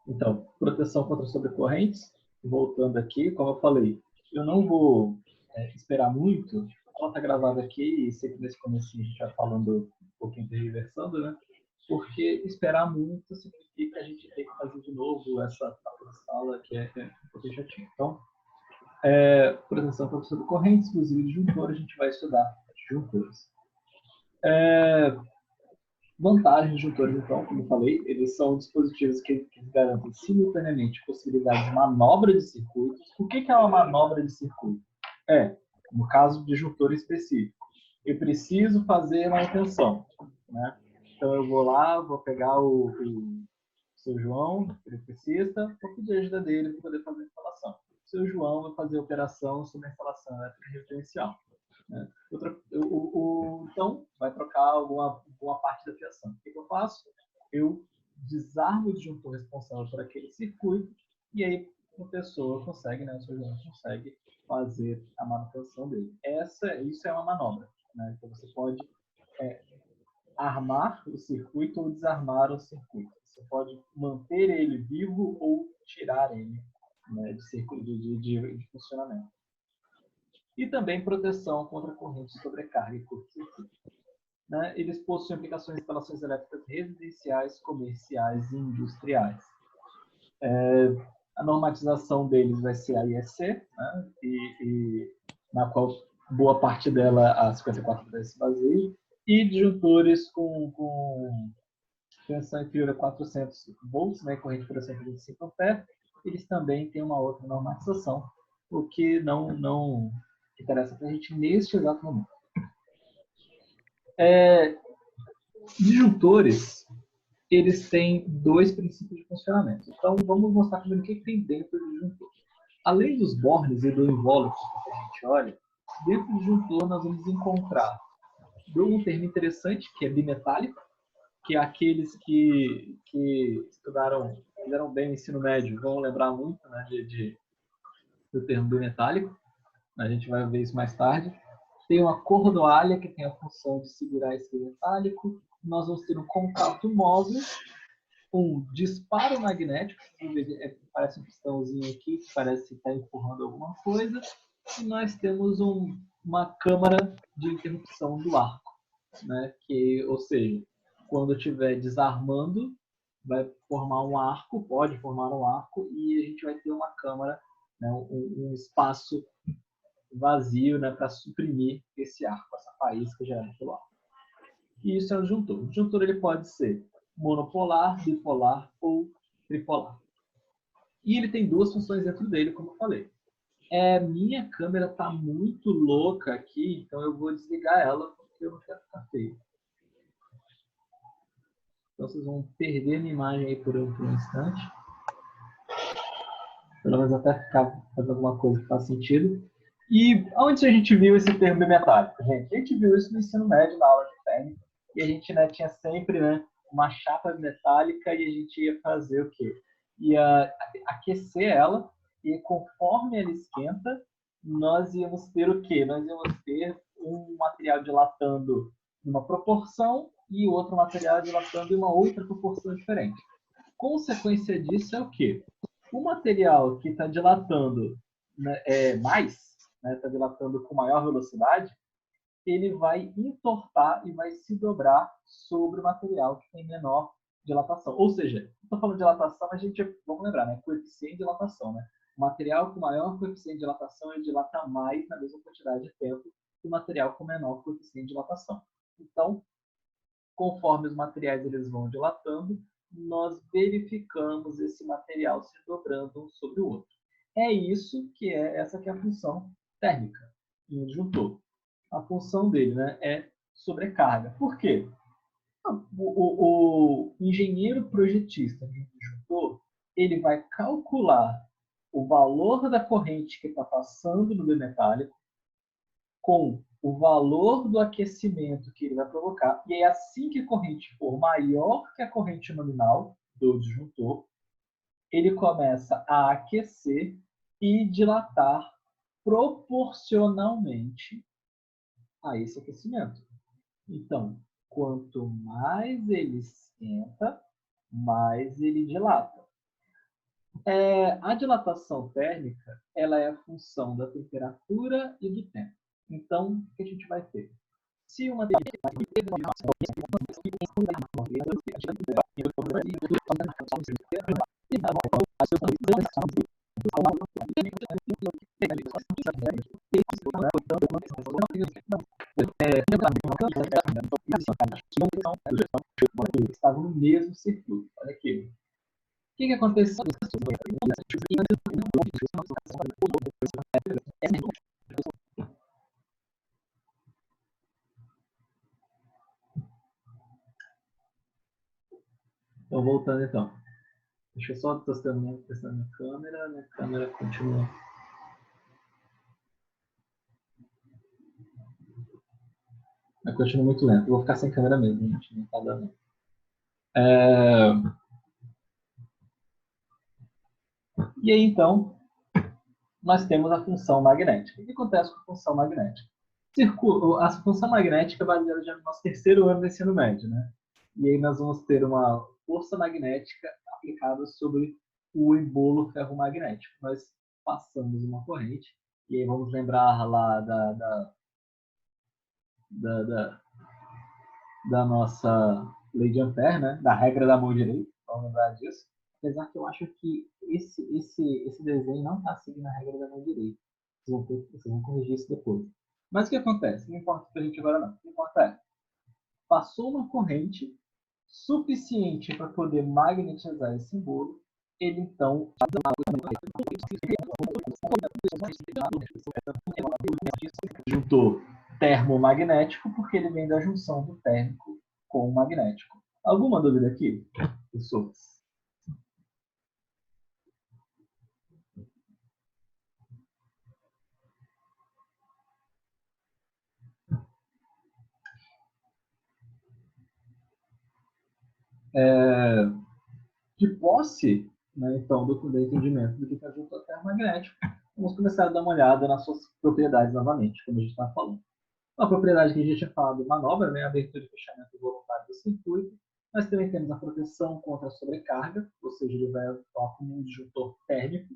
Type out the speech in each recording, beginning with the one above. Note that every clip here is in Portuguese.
Então, proteção contra sobrecorrentes, voltando aqui, como eu falei, eu não vou esperar muito, ela está gravada aqui e sempre nesse começo a gente vai falando um pouquinho tergiversando, né? Porque esperar muito significa a gente ter que fazer de novo essa sala que é um pouquinho chatinho. Então, proteção contra sobrecorrentes, inclusive disjuntor, a gente vai estudar disjuntores. Vantagens de disjuntores, então, como eu falei, eles são dispositivos que garantem simultaneamente possibilidade de manobra de circuitos. O que é uma manobra de circuito? No caso de disjuntor específico, eu preciso fazer manutenção, né? Então eu vou lá, vou pegar o seu João, eletricista, vou pedir a ajuda dele para poder fazer a instalação. O seu João vai fazer a operação sobre a instalação elétrica referencial. Né? Então, vai trocar alguma parte da fiação. O que eu faço? Eu desarmo o disjuntor responsável por aquele circuito e aí a pessoa consegue, né, o seu João consegue fazer a manutenção dele. Isso é uma manobra. Né? Então, você pode armar o circuito ou desarmar o circuito. Você pode manter ele vivo ou tirar ele, né, de funcionamento. E também proteção contra corrente de sobrecarga e curto-circuito. Né? Eles possuem aplicações em instalações elétricas residenciais, comerciais e industriais. A normatização deles vai ser a IEC, né? Na qual boa parte dela, a 5410, se baseia, e disjuntores com tensão inferior a 400 volts, né? Corrente por 125 amperes, eles também têm uma outra normatização, o que não interessa para a gente neste exato momento. Disjuntores, eles têm dois princípios de funcionamento. Então, vamos mostrar primeiro o que tem dentro do disjuntor. Além dos bornes e do invólucro que a gente olha, dentro do disjuntor nós vamos encontrar um termo interessante, que é bimetálico, que é aqueles que fizeram bem o ensino médio, vão lembrar muito, né, do termo bimetálico. A gente vai ver isso mais tarde. Tem uma cordoalha, que tem a função de segurar esse metálico. Nós vamos ter um contato móvel, um disparo magnético, parece um pistãozinho aqui, que parece estar empurrando alguma coisa. E nós temos uma câmara de interrupção do arco. Né? Ou seja, quando estiver desarmando, vai formar um arco, pode formar um arco, e a gente vai ter uma câmara, né, um espaço vazio, né, para suprimir esse arco, essa faísca gerada pelo arco. E isso é o disjuntor. O disjuntor ele pode ser monopolar, bipolar ou tripolar. E ele tem duas funções dentro dele, como eu falei. Minha câmera está muito louca aqui, então eu vou desligar ela, porque eu não quero ficar feio. Então vocês vão perder a minha imagem aí por um instante. Pelo menos até ficar fazendo alguma coisa que faz sentido. E onde a gente viu esse termo bimetálico? Gente, a gente viu isso no ensino médio, na aula de térmica, e a gente, né, tinha sempre, né, uma chapa metálica e a gente ia fazer o quê? Ia aquecer ela e conforme ela esquenta, nós íamos ter o quê? Nós íamos ter um material dilatando em uma proporção e outro material dilatando em uma outra proporção diferente. Consequência disso é o quê? O material que está dilatando, né, mais, está dilatando com maior velocidade, ele vai entortar e vai se dobrar sobre o material que tem menor dilatação. Ou seja, estou falando de dilatação, vamos lembrar, né? Coeficiente de dilatação. Né? O material com maior coeficiente de dilatação ele dilata mais na mesma quantidade de tempo que o material com menor coeficiente de dilatação. Então, conforme os materiais eles vão dilatando, nós verificamos esse material se dobrando um sobre o outro. Essa que é a função térmica do disjuntor. A função dele, né, é sobrecarga. Por quê? O engenheiro projetista de disjuntor, ele vai calcular o valor da corrente que está passando no bimetálico com o valor do aquecimento que ele vai provocar, e é assim que a corrente for maior que a corrente nominal do disjuntor, ele começa a aquecer e dilatar proporcionalmente a esse aquecimento. Então, quanto mais ele esquenta, mais ele dilata. A dilatação térmica, ela é a função da temperatura e do tempo. Então, o que a gente vai ter? Se uma estava no mesmo circuito. Olha aqui. O que aconteceu? Então, voltando então. Deixa eu só testando minha câmera. Minha câmera continua. Mas continua muito lento. Eu vou ficar sem câmera mesmo, gente. Não tá dando. E aí, então, nós temos a função magnética. O que acontece com a função magnética? A função magnética é baseada já no nosso terceiro ano do ensino médio, né? E aí nós vamos ter uma força magnética aplicada sobre o embolo ferromagnético. Nós passamos uma corrente, e aí vamos lembrar lá da nossa lei de Ampère, né? Da regra da mão direita, vamos lembrar disso. Apesar que eu acho que esse desenho não está seguindo a regra da mão direita. Vocês vão corrigir isso depois. Mas o que acontece? Não importa para a gente agora não. O que importa é, passou uma corrente suficiente para poder magnetizar esse embolo, ele então juntou termomagnético, porque ele vem da junção do térmico com o magnético. Alguma dúvida aqui, pessoas? De posse, né, então, do entendimento do que é junto ao termomagnético, vamos começar a dar uma olhada nas suas propriedades novamente, como a gente está falando. Uma propriedade que a gente tinha falado, manobra, né, abertura e fechamento voluntário do circuito. Nós também temos a proteção contra a sobrecarga, ou seja, ele vai atuar como um disjuntor térmico.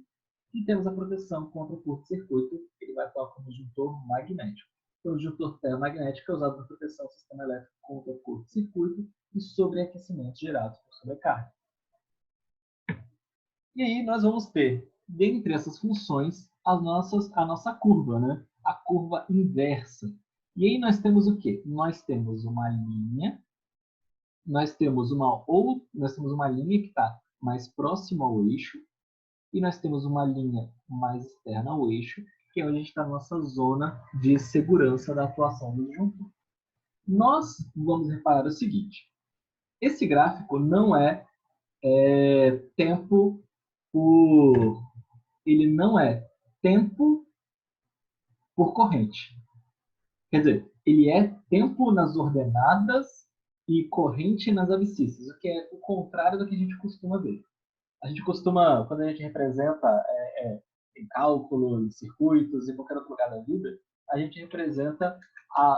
E temos a proteção contra o curto-circuito, que ele vai atuar como um disjuntor magnético. Então, o disjuntor termomagnético é usado para proteção do sistema elétrico contra o curto-circuito e sobreaquecimentos gerados por sobrecarga. E aí nós vamos ter, dentre essas funções, a nossa curva, né? A curva inversa. E aí nós temos o quê? Nós temos uma linha, nós temos uma linha que está mais próxima ao eixo, e nós temos uma linha mais externa ao eixo, que é onde a gente está na nossa zona de segurança da atuação do disjuntor. Nós vamos reparar o seguinte, esse gráfico não é tempo por... Ele não é tempo por corrente. Quer dizer, ele é tempo nas ordenadas e corrente nas abscissas, o que é o contrário do que a gente costuma ver. A gente costuma, quando a gente representa em cálculo, em circuitos, em qualquer outro lugar da vida, a gente representa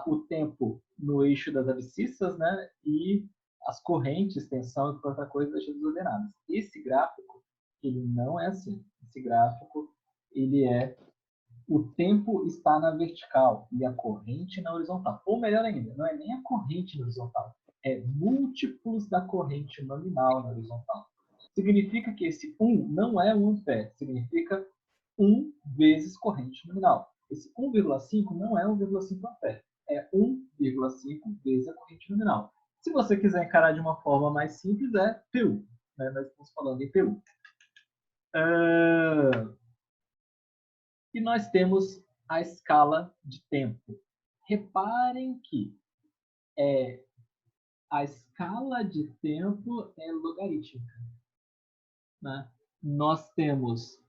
o tempo no eixo das abscissas, né, e as correntes, tensão e outra coisa das desordenadas. Esse gráfico, ele não é assim. Esse gráfico, ele é o tempo está na vertical e a corrente na horizontal. Ou melhor ainda, não é nem a corrente na horizontal, é múltiplos da corrente nominal na horizontal. Significa que esse 1 não é 1 ampere, significa 1 vezes corrente nominal. Esse 1,5 não é 1,5 ampere, é 1,5 vezes a corrente nominal. Se você quiser encarar de uma forma mais simples, é PU. Né? Nós estamos falando em PU. E nós temos a escala de tempo. Reparem que a escala de tempo é logarítmica. Né? Nós temos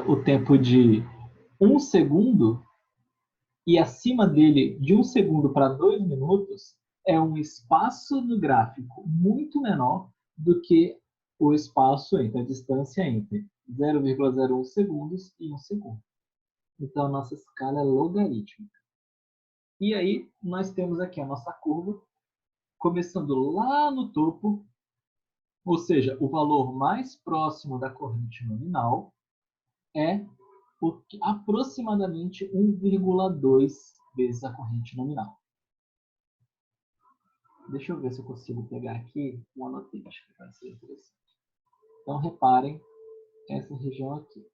o tempo de 1 segundo e acima dele, de 1 segundo para 2 minutos, é um espaço no gráfico muito menor do que o espaço entre a distância entre 0,01 segundos e 1 segundo. Então, a nossa escala é logarítmica. E aí, nós temos aqui a nossa curva começando lá no topo, ou seja, o valor mais próximo da corrente nominal é aproximadamente 1,2 vezes a corrente nominal. Deixa eu ver se eu consigo pegar aqui uma notinha, acho que vai ser interessante. Então, reparem essa região aqui.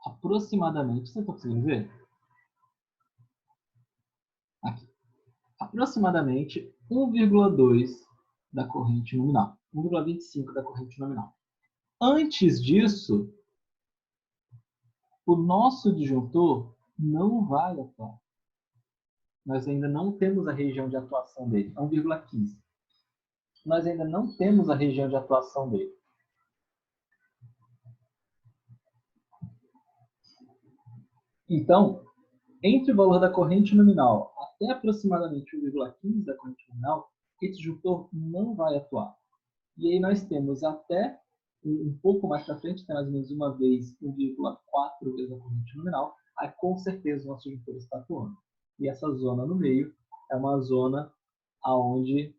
Aproximadamente, você está conseguindo ver? Aqui. Aproximadamente 1,2 da corrente nominal. 1,25 da corrente nominal. Antes disso, o nosso disjuntor não vai atuar. Nós ainda não temos a região de atuação dele. 1,15. Nós ainda não temos a região de atuação dele. Então, entre o valor da corrente nominal até aproximadamente 1,15 da corrente nominal, esse disjuntor não vai atuar. E aí nós temos até um pouco mais para frente, tem mais ou menos uma vez 1,4 vezes a corrente nominal, aí com certeza o nosso disjuntor está atuando. E essa zona no meio é uma zona onde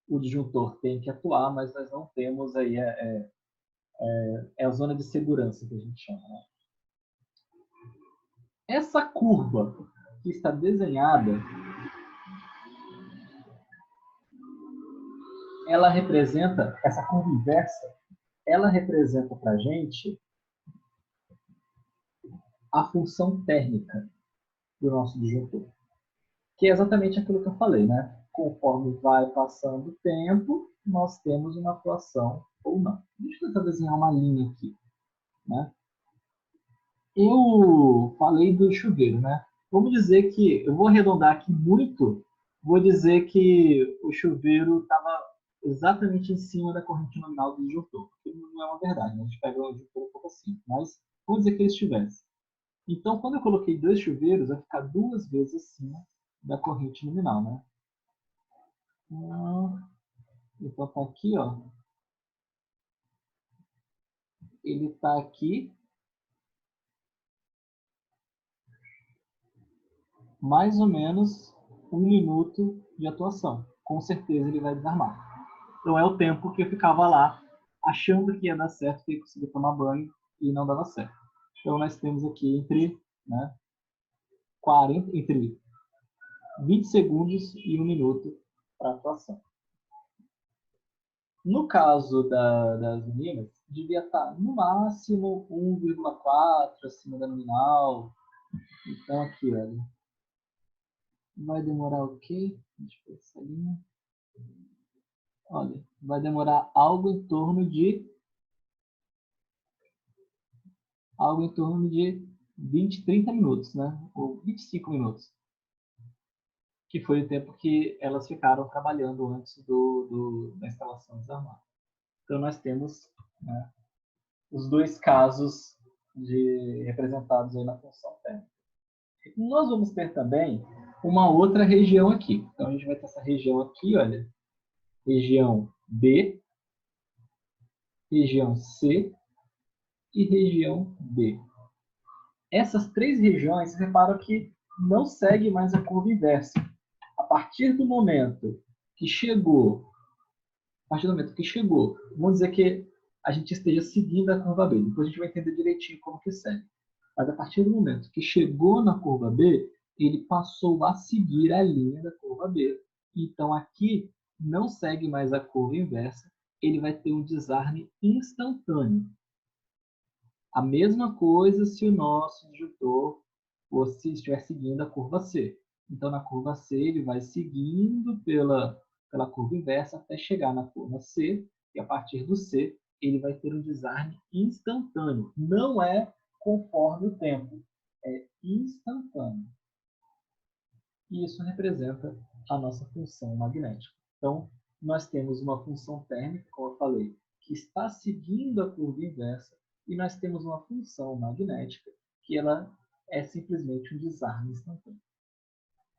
o disjuntor tem que atuar, mas nós não temos aí, a zona de segurança que a gente chama. Né? Essa curva que está desenhada, ela representa, essa curva inversa, ela representa para a gente a função térmica do nosso disjuntor. Que é exatamente aquilo que eu falei, né? Conforme vai passando o tempo, nós temos uma atuação ou não. Deixa eu tentar desenhar uma linha aqui. Né? Eu falei do chuveiro, né? Vamos dizer que, eu vou arredondar aqui muito, vou dizer que o chuveiro estava exatamente em cima da corrente nominal do disjuntor. Que não é uma verdade, né? A gente pega o disjuntor um pouco assim. Mas vamos dizer que ele estivesse. Então, quando eu coloquei dois chuveiros, vai ficar duas vezes acima da corrente nominal, né? Então, tá aqui, ó. Ele tá aqui mais ou menos 1 minuto de atuação. Com certeza ele vai desarmar. Então, é o tempo que eu ficava lá achando que ia dar certo, que ia conseguir tomar banho e não dava certo. Então, nós temos aqui entre 20 segundos e 1 minuto para atuação. No caso das meninas, devia estar no máximo 1,4 acima da nominal. Então, aqui, olha. Vai demorar o quê? Deixa eu ver essa linha. Olha, vai demorar algo em torno de 20, 30 minutos, né? Ou 25 minutos. Que foi o tempo que elas ficaram trabalhando antes da instalação desarmada. Então, nós temos, né, os dois casos representados aí na função térmica. Nós vamos ter também uma outra região aqui. Então, a gente vai ter essa região aqui, olha, região B, região C e região D. Essas três regiões, vocês reparam que não segue mais a curva inversa. A partir do momento que chegou, vamos dizer que a gente esteja seguindo a curva B. Depois a gente vai entender direitinho como que segue. Mas a partir do momento que chegou na curva B, ele passou a seguir a linha da curva B. Então aqui não segue mais a curva inversa, ele vai ter um desarme instantâneo. A mesma coisa se o nosso disjuntor estiver seguindo a curva C. Então na curva C ele vai seguindo pela curva inversa até chegar na curva C, e a partir do C ele vai ter um desarme instantâneo. Não é conforme o tempo, é instantâneo. E isso representa a nossa função magnética. Então, nós temos uma função térmica, como eu falei, que está seguindo a curva inversa, e nós temos uma função magnética, que ela é simplesmente um desarme instantâneo.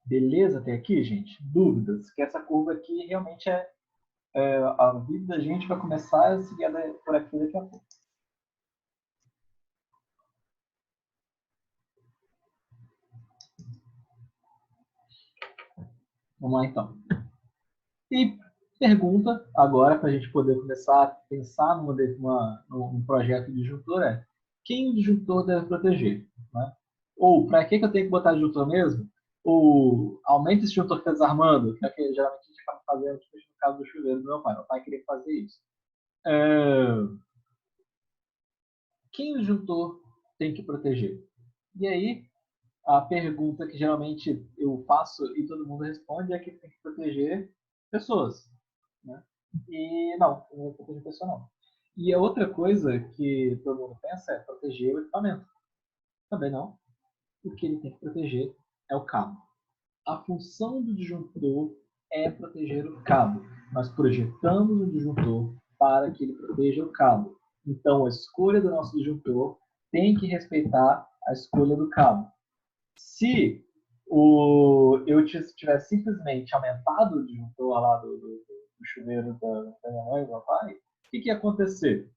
Beleza até aqui, gente? Dúvidas? Que essa curva aqui realmente a vida da gente vai começar a seguir por aqui daqui a pouco. Vamos lá, então. E Pergunta agora, para a gente poder começar a pensar num projeto de disjuntor é: quem o disjuntor deve proteger? Né? Ou para que eu tenho que botar disjuntor mesmo? Ou aumenta esse disjuntor que está desarmando, que é o que geralmente a gente acaba fazendo, tipo, no caso do chuveiro do meu pai. Meu pai queria fazer isso. Quem o disjuntor tem que proteger? E aí, a pergunta que geralmente eu faço e todo mundo responde é que tem que proteger pessoas. Né? E não é proteger pessoa não. E a outra coisa que todo mundo pensa é proteger o equipamento. Também não. O que ele tem que proteger é o cabo. A função do disjuntor é proteger o cabo. Nós projetamos o disjuntor para que ele proteja o cabo. Então, a escolha do nosso disjuntor tem que respeitar a escolha do cabo. Se eu tivesse simplesmente aumentado o disjuntor lá do chuveiro da minha mãe e do meu pai, o que ia acontecer?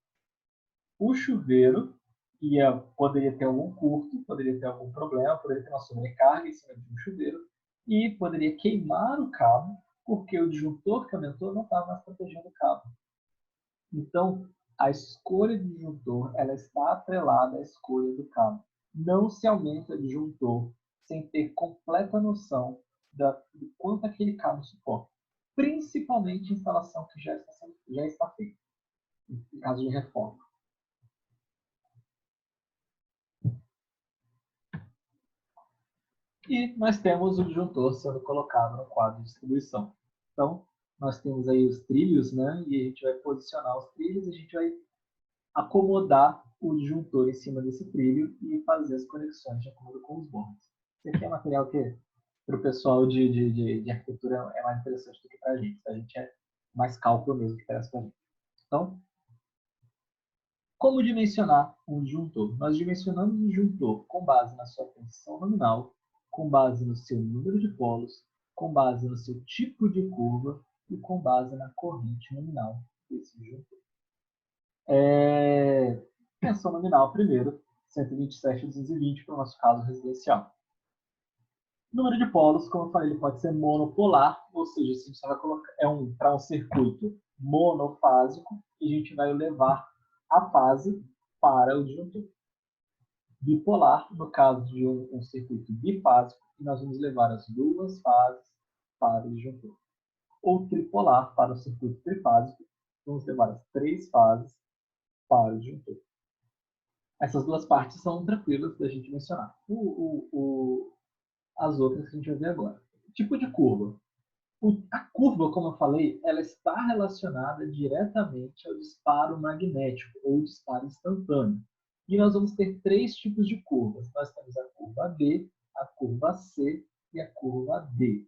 O chuveiro poderia ter algum curto, poderia ter algum problema, poderia ter uma sobrecarga em cima de um chuveiro e poderia queimar o cabo porque o disjuntor que aumentou não estava mais protegendo o cabo. Então, a escolha de disjuntor ela está atrelada à escolha do cabo. Não se aumenta disjuntor sem ter completa noção do quanto aquele cabo suporta. Principalmente em instalação que já está feita, em caso de reforma. E nós temos o disjuntor sendo colocado no quadro de distribuição. Então, nós temos aí os trilhos, né? E a gente vai posicionar os trilhos e a gente vai acomodar o disjuntor em cima desse trilho e fazer as conexões de acordo com os bornes. Esse aqui é material que para o pessoal de arquitetura é mais interessante do que para a gente. A gente é mais cálculo mesmo que interessa para a gente. Então, como dimensionar um disjuntor? Nós dimensionamos o disjuntor com base na sua tensão nominal, com base no seu número de polos, com base no seu tipo de curva e com base na corrente nominal desse disjuntor. Tensão nominal primeiro, 127/220 para o nosso caso residencial. Número de polos, como eu falei, ele pode ser monopolar, ou seja, se você vai colocar para um circuito monofásico, e a gente vai levar a fase para o disjuntor. Bipolar, no caso de um circuito bifásico, e nós vamos levar as duas fases para o disjuntor. Ou tripolar, para o circuito trifásico, vamos levar as três fases para o disjuntor. Essas duas partes são tranquilas da gente mencionar. As outras que a gente vai ver agora. Tipo de curva. A curva, como eu falei, ela está relacionada diretamente ao disparo magnético ou disparo instantâneo. E nós vamos ter três tipos de curvas. Nós temos a curva B, a curva C e a curva D.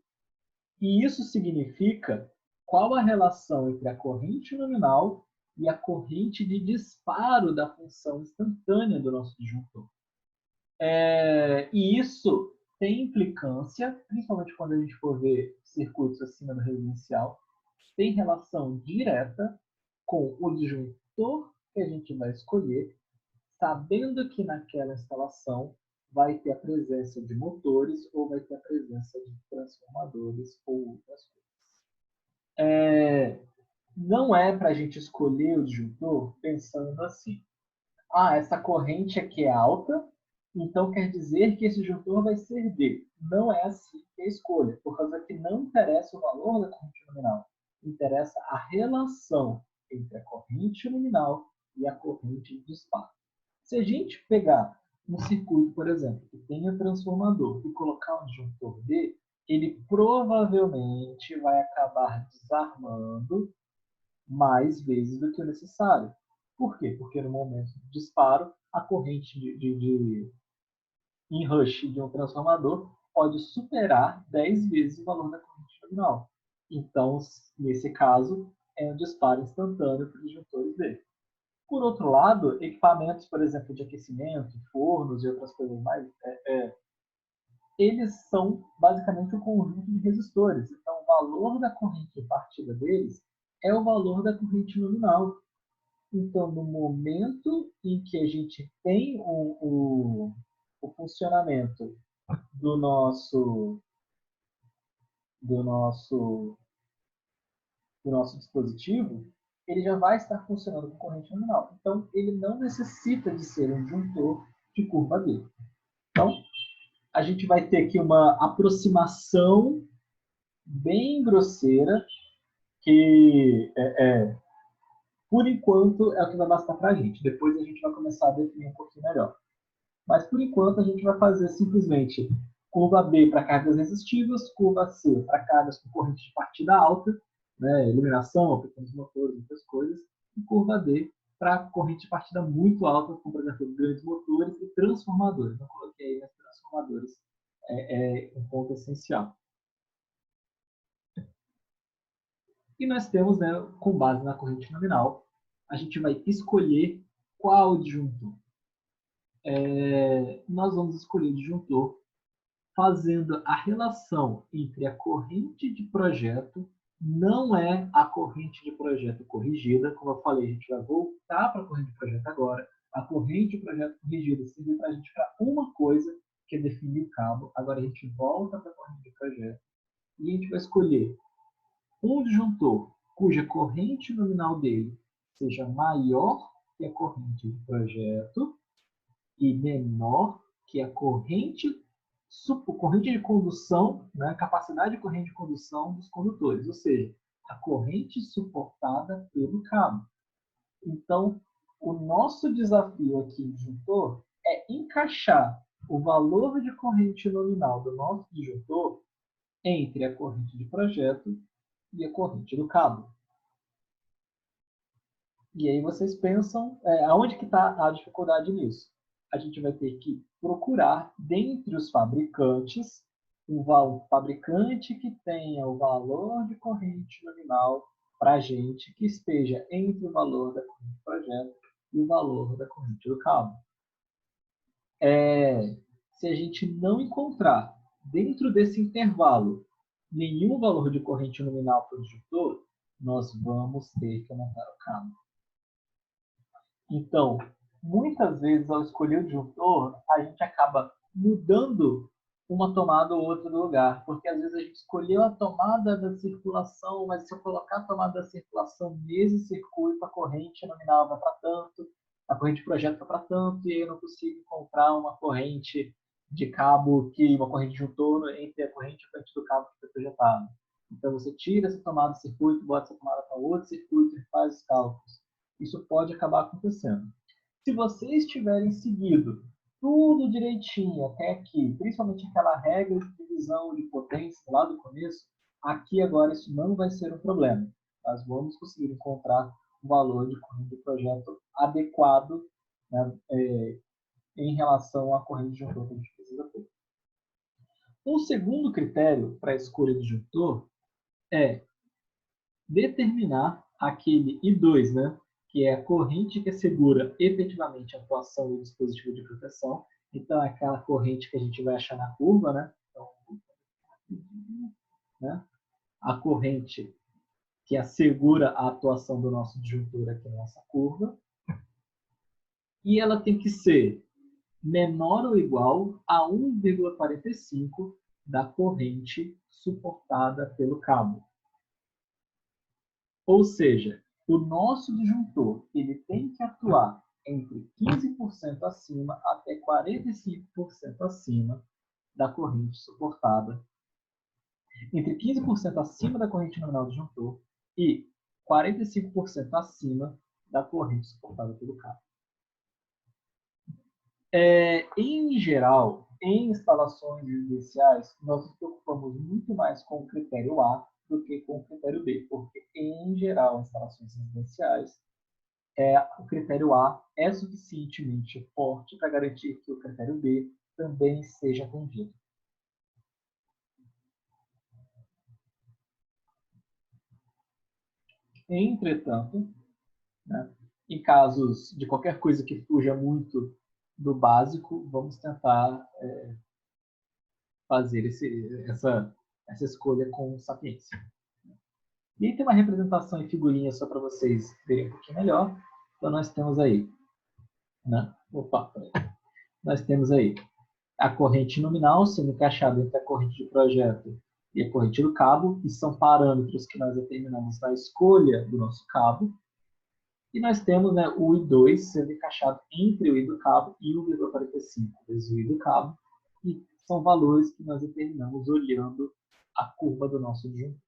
E isso significa qual a relação entre a corrente nominal e a corrente de disparo da função instantânea do nosso disjuntor. E isso tem implicância, principalmente quando a gente for ver circuitos acima do residencial, tem relação direta com o disjuntor que a gente vai escolher, sabendo que naquela instalação vai ter a presença de motores ou vai ter a presença de transformadores ou outras coisas. Não é para a gente escolher o disjuntor pensando assim: essa corrente aqui é alta, então quer dizer que esse disjuntor vai ser D. Não é assim que é a escolha, por causa que não interessa o valor da corrente nominal, interessa a relação entre a corrente nominal e a corrente de disparo. Se a gente pegar um circuito, por exemplo, que tenha transformador e colocar um disjuntor D, ele provavelmente vai acabar desarmando mais vezes do que o necessário. Por quê? Porque no momento de disparo, a corrente em rush de um transformador pode superar 10 vezes o valor da corrente nominal. Então, nesse caso, é um disparo instantâneo para os disjuntores dele. Por outro lado, equipamentos, por exemplo, de aquecimento, fornos e outras coisas mais, eles são basicamente um conjunto de resistores. Então, o valor da corrente de partida deles é o valor da corrente nominal. Então, no momento em que a gente tem o funcionamento do nosso do nosso dispositivo, ele já vai estar funcionando com corrente nominal. Então, ele não necessita de ser um disjuntor de curva D. Então, a gente vai ter aqui uma aproximação bem grosseira, que, por enquanto, é o que vai bastar para a gente. Depois a gente vai começar a definir um pouquinho melhor. Mas, por enquanto, a gente vai fazer simplesmente curva B para cargas resistivas, curva C para cargas com corrente de partida alta, né, iluminação, pequenos motores, muitas coisas, e curva D para corrente de partida muito alta, como, por exemplo, grandes motores e transformadores. Eu coloquei aí as transformadores, um ponto essencial. E nós temos, né, com base na corrente nominal, a gente vai escolher qual disjuntor. Nós vamos escolher o disjuntor fazendo a relação entre a corrente de projeto, não é a corrente de projeto corrigida, como eu falei, a gente vai voltar para a corrente de projeto agora. A corrente de projeto corrigida serve para a gente para uma coisa, que é definir o cabo. Agora a gente volta para a corrente de projeto e a gente vai escolher um disjuntor cuja corrente nominal dele seja maior que a corrente de projeto e menor que a corrente de condução, né, capacidade de corrente de condução dos condutores, ou seja, a corrente suportada pelo cabo. Então, o nosso desafio aqui, disjuntor, é encaixar o valor de corrente nominal do nosso disjuntor entre a corrente de projeto e a corrente do cabo. E aí vocês pensam, aonde que está a dificuldade nisso? A gente vai ter que procurar, dentre os fabricantes, um fabricante que tenha o valor de corrente nominal para a gente, que esteja entre o valor da corrente do projeto e o valor da corrente do cabo. Se a gente não encontrar, dentro desse intervalo, nenhum valor de corrente nominal para o disjuntor, nós vamos ter que aumentar o cabo. Então, muitas vezes, ao escolher o disjuntor, a gente acaba mudando uma tomada ou outra do lugar, porque às vezes a gente escolheu a tomada da circulação, mas se eu colocar a tomada da circulação nesse circuito, a corrente nominal vai para tanto, a corrente de projeto vai para tanto, e aí eu não consigo encontrar uma corrente de cabo, uma corrente de disjuntor entre a corrente e a corrente do cabo que foi projetado. Então, você tira essa tomada do circuito, bota essa tomada para outro circuito e faz os cálculos. Isso pode acabar acontecendo. Se vocês tiverem seguido tudo direitinho até aqui, principalmente aquela regra de divisão de potência lá do começo, aqui agora isso não vai ser um problema. Nós vamos conseguir encontrar um valor de corrente de projeto adequado, né, em relação à corrente de disjuntor que a gente precisa ter. Um segundo critério para a escolha de disjuntor é determinar aquele I2, né, que é a corrente que assegura efetivamente a atuação do dispositivo de proteção. Então, é aquela corrente que a gente vai achar na curva, né? Então, a corrente que assegura a atuação do nosso disjuntor aqui nessa curva. E ela tem que ser menor ou igual a 1,45 da corrente suportada pelo cabo. Ou seja, o nosso disjuntor ele tem que atuar entre 15% acima até 45% acima da corrente suportada. Entre 15% acima da corrente nominal do disjuntor e 45% acima da corrente suportada pelo cabo. Em geral, em instalações residenciais, nós nos preocupamos muito mais com o critério A do que com o critério B, porque, em geral, em instalações residenciais, o critério A é suficientemente forte para garantir que o critério B também seja atendido. Entretanto, né, em casos de qualquer coisa que fuja muito do básico, vamos tentar fazer essa escolha com sapiência. E aí tem uma representação em figurinha só para vocês verem um pouquinho melhor. Então nós temos aí, né? Nós temos aí a corrente nominal sendo encaixada entre a corrente de projeto e a corrente do cabo, que são parâmetros que nós determinamos na escolha do nosso cabo. E nós temos, né, o I2 sendo encaixado entre o I do cabo e 1,45 vezes o I do cabo, e são valores que nós determinamos olhando a curva do nosso disjuntor.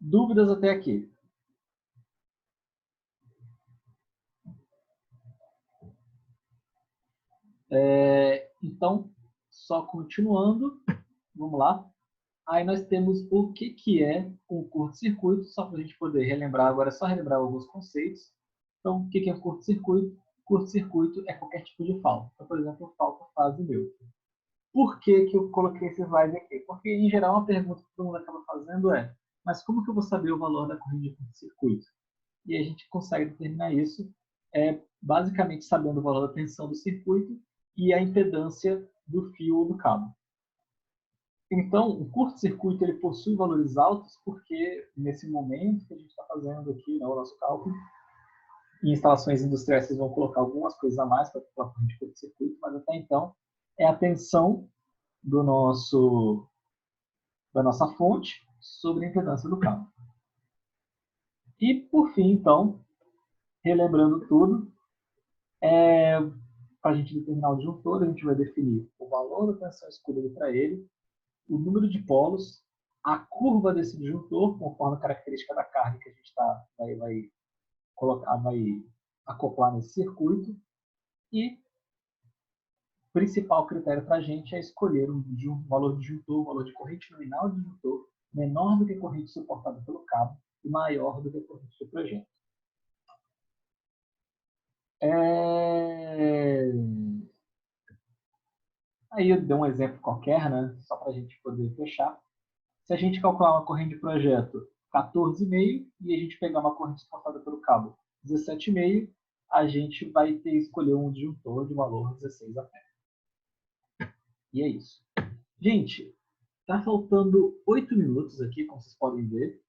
Dúvidas até aqui? Então, só continuando, vamos lá. Aí nós temos o que é um curto-circuito, só para a gente poder relembrar agora, é só relembrar alguns conceitos. Então, o que é um curto-circuito? Curto-circuito é qualquer tipo de falta. Então, por exemplo, falta fase neutra. Por que eu coloquei esse slide aqui? Porque, em geral, uma pergunta que todo mundo acaba fazendo é: mas como que eu vou saber o valor da corrente de curto-circuito? E a gente consegue determinar isso basicamente sabendo o valor da tensão do circuito e a impedância do fio ou do cabo. Então, o curto-circuito ele possui valores altos porque, nesse momento que a gente está fazendo aqui, o nosso cálculo, em instalações industriais vocês vão colocar algumas coisas a mais para a corrente de curto-circuito, mas até então é a tensão da nossa fonte sobre a impedância do cabo. E, por fim, então, relembrando tudo, para a gente determinar o disjuntor, a gente vai definir o valor da tensão escolhida para ele, o número de polos, a curva desse disjuntor, conforme a característica da carga que a gente vai acoplar nesse circuito, e o principal critério para a gente é escolher um valor de disjuntor, um valor de corrente nominal de disjuntor, menor do que a corrente suportada pelo cabo e maior do que a corrente do projeto. Aí eu dei um exemplo qualquer, né? Só para a gente poder fechar. Se a gente calcular uma corrente de projeto 14,5 e a gente pegar uma corrente suportada pelo cabo 17,5, a gente vai ter que escolher um disjuntor de valor 16 A. E é isso. Gente, tá faltando 8 minutos aqui, como vocês podem ver.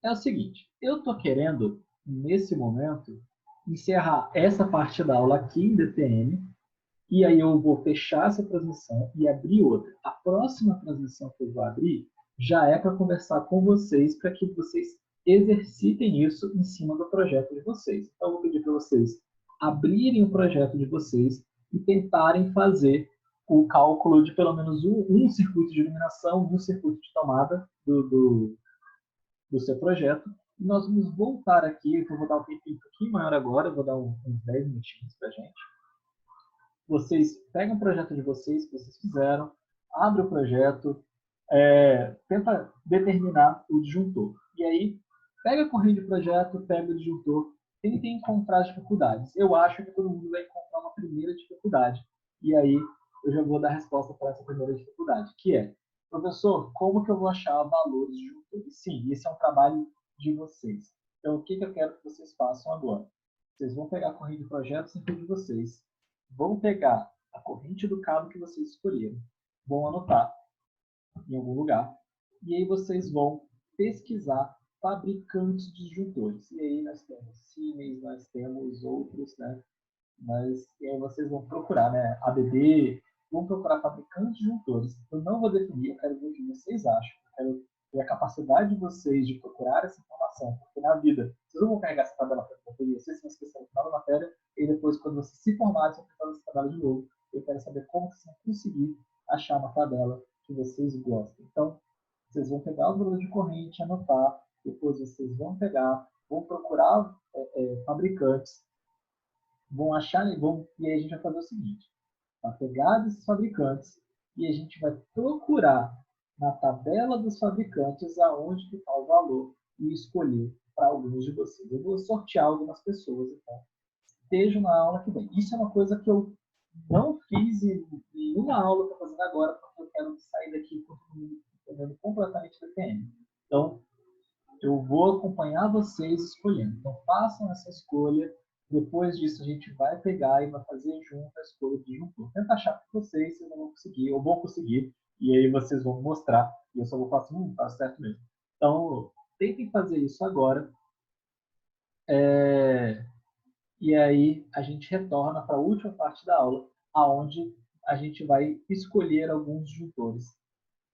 É o seguinte, eu tô querendo, nesse momento, encerrar essa parte da aula aqui em DTM, e aí eu vou fechar essa transmissão e abrir outra. A próxima transmissão que eu vou abrir já é para conversar com vocês, para que vocês exercitem isso em cima do projeto de vocês. Então, eu vou pedir para vocês abrirem o projeto de vocês e tentarem fazer o cálculo de pelo menos um circuito de iluminação, um circuito de tomada do seu projeto. E nós vamos voltar aqui, eu vou dar um tempinho um pouquinho maior agora, eu vou dar uns 10 minutinhos para a gente. Vocês pegam o projeto de vocês, que vocês fizeram, abre o projeto, tenta determinar o disjuntor. E aí, pega a corrente de projeto, pega o disjuntor, tentem encontrar as dificuldades. Eu acho que todo mundo vai encontrar uma primeira dificuldade. E aí, eu já vou dar a resposta para essa primeira dificuldade, que é: professor, como que eu vou achar valores de disjuntor? E sim, esse é um trabalho de vocês. Então, o que eu quero que vocês façam agora? Vocês vão pegar a corrente de projeto sempre de vocês, vão pegar a corrente do cabo que vocês escolheram, vão anotar em algum lugar, e aí vocês vão pesquisar fabricantes de disjuntores. E aí nós temos Siemens, nós temos outros, né? E aí vocês vão procurar, né? ABB, vão procurar fabricantes de disjuntores. Eu não vou definir, eu quero ver o que vocês acham. Eu quero ver a capacidade de vocês de procurar essa informação, porque na vida, vocês não vão carregar essa tabela para conferir, vocês vão esquecer no final da matéria, e depois, quando vocês se formarem, vocês vão fazer essa tabela de novo. Eu quero saber como vocês vão conseguir achar uma tabela que vocês gostem. Então, vocês vão pegar o valor de corrente, anotar, depois vocês vão pegar, vão procurar fabricantes, vão achar, e aí a gente vai fazer o seguinte: vai pegar desses fabricantes e a gente vai procurar na tabela dos fabricantes aonde que está o valor e escolher para alguns de vocês. Eu vou sortear algumas pessoas, então estejam na aula que vem. Isso é uma coisa que eu não fiz em nenhuma aula que eu estou fazendo agora, porque eu quero sair daqui com todo mundo entendendo completamente do TM. Então, eu vou acompanhar vocês escolhendo. Então, façam essa escolha. Depois disso, a gente vai pegar e vai fazer junto a escolha de disjuntor. Tenta achar para vocês, vocês não vão conseguir, eu vou conseguir, e aí vocês vão mostrar, e eu só vou falar assim, tá certo mesmo. Então, tentem fazer isso agora. E aí, a gente retorna para a última parte da aula, aonde a gente vai escolher alguns disjuntores.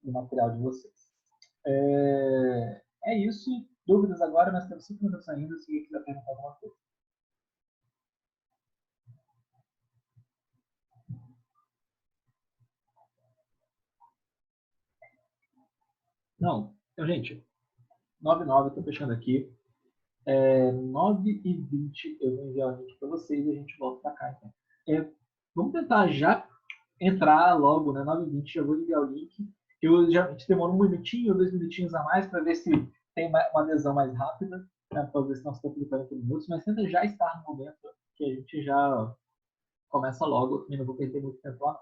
do material de vocês. É isso. Dúvidas agora? Nós temos 5 minutos ainda, se alguém quiser perguntar alguma coisa. Não. Então, gente, 9h09, eu estou fechando aqui. 9h20 eu vou enviar o link para vocês e a gente volta para cá. Então. Vamos tentar já entrar logo, né? 9h20, eu vou enviar o link. Eu geralmente demoro 1 minutinho ou 2 minutinhos a mais para ver se tem uma adesão mais rápida, né? Para ver se nós estamos de 40 minutos, mas tenta já estar no momento que a gente já começa logo e não vou perder muito tempo lá.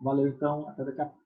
Valeu, então, até daqui a pouco.